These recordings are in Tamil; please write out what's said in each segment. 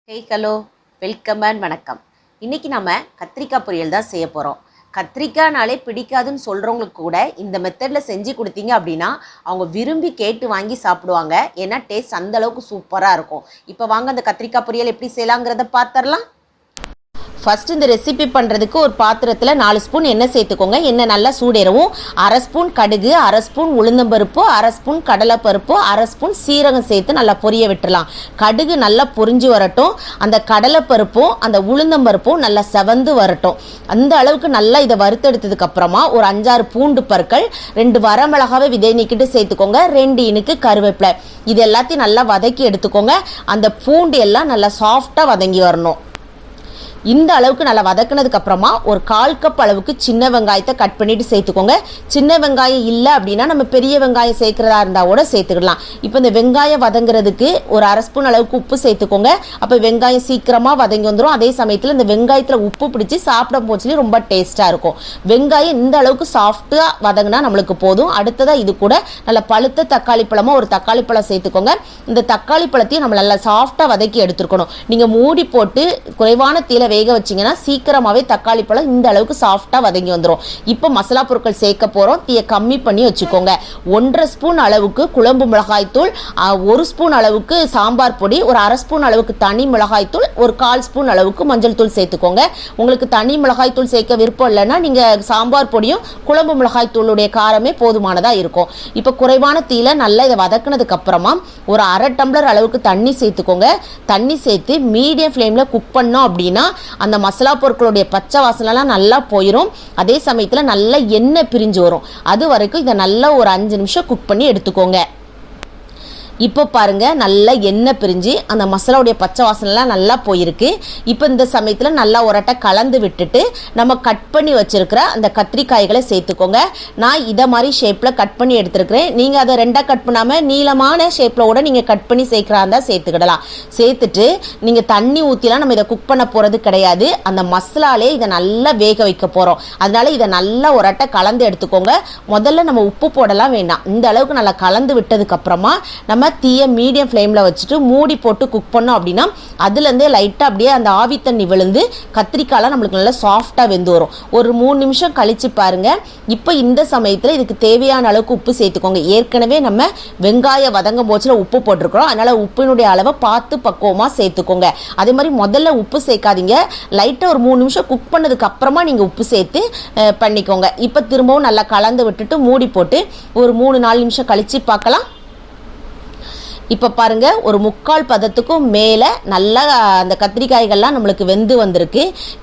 ஹலோ வெல்கம் அண்ட் வணக்கம். இன்றைக்கி நம்ம கத்திரிக்காய் பொரியல் தான் செய்ய போகிறோம். கத்திரிக்காய்னாலே பிடிக்காதுன்னு சொல்கிறவங்களுக்கு கூட இந்த மெத்தடில் செஞ்சு கொடுத்தீங்க அப்படின்னா அவங்க விரும்பி கேட்டு வாங்கி சாப்பிடுவாங்க. ஏன்னா டேஸ்ட் அந்தளவுக்கு சூப்பராக இருக்கும். இப்போ வாங்க அந்த கத்திரிக்காய் பொரியல் எப்படி செய்யலாங்கிறத பார்த்துடலாம். ஃபஸ்ட்டு இந்த ரெசிபி பண்ணுறதுக்கு ஒரு பாத்திரத்தில் 4 ஸ்பூன் எண்ணெய் சேர்த்துக்கோங்க. எண்ணெய் நல்லா சூடேறவும் 1/2 ஸ்பூன் கடுகு, 1/2 ஸ்பூன் உளுந்தம்பருப்பு, 1/2 ஸ்பூன் கடலைப்பருப்பு, 1/2 ஸ்பூன் சீரகம் சேர்த்து நல்லா பொரிய விட்டுடலாம். கடுகு நல்லா பொரிஞ்சு வரட்டும். அந்த கடலைப்பருப்பும் அந்த உளுந்தம்பருப்பும் நல்லா செவந்து வரட்டும். அந்த அளவுக்கு நல்லா இதை வறுத்தெடுத்ததுக்கப்புறமா ஒரு 5-6 பூண்டு பற்கள், 2 வரமிளகாவை விதை நீக்கிட்டு சேர்த்துக்கோங்க. 2 இனுக்கு கருவேப்பிலை. இது எல்லாத்தையும் நல்லா வதக்கி எடுத்துக்கோங்க. அந்த பூண்டு எல்லாம் நல்லா சாஃப்டாக வதங்கி வரணும். இந்த அளவுக்கு நல்லா வதக்கினதுக்கு அப்புறமா ஒரு 1/4 கப் அளவுக்கு சின்ன வெங்காயத்தை கட் பண்ணிட்டு சேர்த்துக்கோங்க. சின்ன வெங்காயம் இல்லை அப்படின்னா நம்ம பெரிய வெங்காயம் சேர்க்கிறதா இருந்தால் கூட சேர்த்துக்கலாம். இப்போ இந்த வெங்காயம் வதங்குறதுக்கு ஒரு 1/2 ஸ்பூன் அளவுக்கு உப்பு சேர்த்துக்கோங்க. அப்போ வெங்காயம் சீக்கிரமாக வதங்கி வந்துடும். அதே சமயத்தில் இந்த வெங்காயத்தில் உப்பு பிடிச்சி சாப்பிட போச்சுலேயும் ரொம்ப டேஸ்ட்டாக இருக்கும். வெங்காயம் இந்த அளவுக்கு சாஃப்டாக வதங்கினா நம்மளுக்கு போதும். அடுத்ததாக இது கூட நல்ல பழுத்த தக்காளி பழமாக ஒரு தக்காளி பழம் சேர்த்துக்கோங்க. இந்த தக்காளி பழத்தையும் நம்ம நல்லா சாஃப்டாக வதக்கி எடுத்துருக்கணும். நீங்கள் மூடி போட்டு குறைவான தீல வேக வச்சிங்கன்னா சீக்கிரமாகவே தக்காளி பழம் இந்த அளவுக்கு சாஃப்டாக வதங்கி வந்துடும். இப்போ மசாலா பொருட்கள் சேர்க்க போகிறோம். தீயை கம்மி பண்ணி வச்சுக்கோங்க. 1/2 ஸ்பூன் அளவுக்கு குழம்பு மிளகாய்த்தூள், 1 ஸ்பூன் அளவுக்கு சாம்பார் பொடி, ஒரு 1/2 ஸ்பூன் அளவுக்கு தனி மிளகாய்த்தூள், ஒரு 1/4 ஸ்பூன் அளவுக்கு மஞ்சள் தூள் சேர்த்துக்கோங்க. உங்களுக்கு தனி மிளகாய்த்தூள் சேர்க்க விருப்பம் இல்லைன்னா நீங்கள் சாம்பார் பொடியும் குழம்பு மிளகாய்த்தூளுடைய காரமே போதுமானதாக இருக்கும். இப்போ குறைவான தீயில நல்லா இதை வதக்குனதுக்கு அப்புறமா ஒரு 1/2 டம்ளர் அளவுக்கு தண்ணி சேர்த்துக்கோங்க. தண்ணி சேர்த்து மீடியம் ஃப்ளேமில் குக் பண்ணோம் அப்படின்னா அந்த மசாலா பொருட்களுடைய பச்சை வாசனைலாம் நல்லா போயிடும். அதே சமயத்தில் நல்லா எண்ணெய் பிரிஞ்சு வரும். அது வரைக்கும் இதை நல்லா ஒரு 5 நிமிஷம் குக் பண்ணி எடுத்துக்கோங்க. இப்போ பாருங்கள், நல்லா எண்ணெய் பிரிஞ்சு அந்த மசாலாவுடைய பச்சை வாசனைலாம் நல்லா போயிருக்கு. இப்போ இந்த சமயத்தில் நல்லா ஒரட்டை கலந்து விட்டுட்டு நம்ம கட் பண்ணி வச்சுருக்கிற அந்த கத்திரிக்காய்களை சேர்த்துக்கோங்க. நான் இதை மாதிரி ஷேப்பில் கட் பண்ணி எடுத்துருக்கிறேன். நீங்கள் அதை 2ஆக கட் பண்ணாமல் நீளமான ஷேப்பில் கூட நீங்கள் கட் பண்ணி சேர்க்குறா இருந்தால் சேர்த்துக்கிடலாம். சேர்த்துட்டு நீங்கள் தண்ணி ஊற்றிலாம் நம்ம இதை குக் பண்ண போகிறது கிடையாது. அந்த மசாலாலே இதை நல்லா வேக வைக்க போகிறோம். அதனால இதை நல்லா ஒரட்டை கலந்து எடுத்துக்கோங்க. முதல்ல நம்ம உப்பு போடலாம் வேண்டாம். இந்த அளவுக்கு நல்லா கலந்து விட்டதுக்கப்புறமா நம்ம தீயை மீடியம் ஃப்ளேமில் வச்சுட்டு மூடி போட்டு குக் பண்ணோம் அப்படின்னா அதுலேருந்தே லைட்டாக அப்படியே அந்த ஆவி தண்ணி விழுந்து கத்திரிக்காயெலாம் நம்மளுக்கு நல்லா சாஃப்டாக வெந்து வரும். ஒரு 3 நிமிஷம் கழித்து பாருங்கள். இப்போ இந்த சமயத்தில் இதுக்கு தேவையான அளவுக்கு உப்பு சேர்த்துக்கோங்க. ஏற்கனவே நம்ம வெங்காயம் வதங்கும் போச்சில் உப்பு போட்டிருக்கிறோம். அதனால் உப்பினுடைய அளவை பார்த்து பக்குவமாக சேர்த்துக்கோங்க. அதே மாதிரி முதல்ல உப்பு சேர்க்காதீங்க. லைட்டாக ஒரு 3 நிமிஷம் குக் பண்ணதுக்கு அப்புறமா நீங்கள் உப்பு சேர்த்து பண்ணிக்கோங்க. இப்போ திரும்பவும் நல்லா கலந்து விட்டுட்டு மூடி போட்டு ஒரு 3-4 நிமிஷம் கழித்து பார்க்கலாம். இப்போ பாருங்கள், ஒரு 3/4 பதத்துக்கும் மேலே நல்லா அந்த கத்திரிக்காய்கள்லாம் நம்மளுக்கு வெந்து வந்திருக்கு.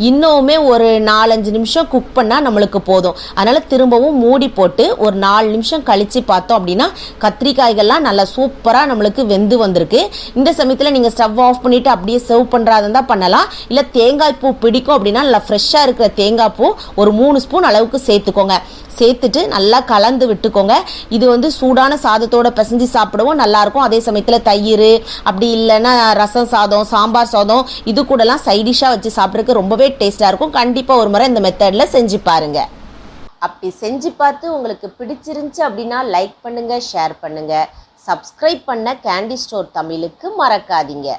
இன்னுமே ஒரு 4-5 நிமிஷம் குக் பண்ணால் நம்மளுக்கு போதும். அதனால் திரும்பவும் மூடி போட்டு ஒரு 4 நிமிஷம் கழித்து பார்த்தோம் அப்படின்னா கத்திரிக்காய்கள்லாம் நல்லா சூப்பராக நம்மளுக்கு வெந்து வந்திருக்கு. இந்த சமயத்தில் நீங்கள் ஸ்டவ் ஆஃப் பண்ணிவிட்டு அப்படியே சர்வ் பண்ணுறதா இருந்தால் பண்ணலாம். இல்லை தேங்காய் பூ பிடிக்கும் அப்படின்னா நல்லா ஃப்ரெஷ்ஷாக இருக்கிற தேங்காய் பூ ஒரு 3 ஸ்பூன் அளவுக்கு சேர்த்துக்கோங்க. சேர்த்துட்டு நல்லா கலந்து விட்டுக்கோங்க. இது சூடான சாதத்தோட பிசைஞ்சு சாப்பிடவும் நல்லாயிருக்கும். அதே சமயத்தில் தயிர், அப்படி இல்லைன்னா ரசம் சாதம், சாம்பார் சாதம், இது கூடலாம் சைடிஷாக வச்சு சாப்பிட்றதுக்கு ரொம்பவே டேஸ்ட்டாக இருக்கும். கண்டிப்பாக ஒரு முறை இந்த மெத்தடில் செஞ்சு பாருங்கள். அப்படி செஞ்சு பார்த்து உங்களுக்கு பிடிச்சிருந்துச்சு அப்படின்னா லைக் பண்ணுங்கள், ஷேர் பண்ணுங்கள். சப்ஸ்கிரைப் பண்ண கேண்டி ஸ்டோர் தமிழுக்கு மறக்காதீங்க.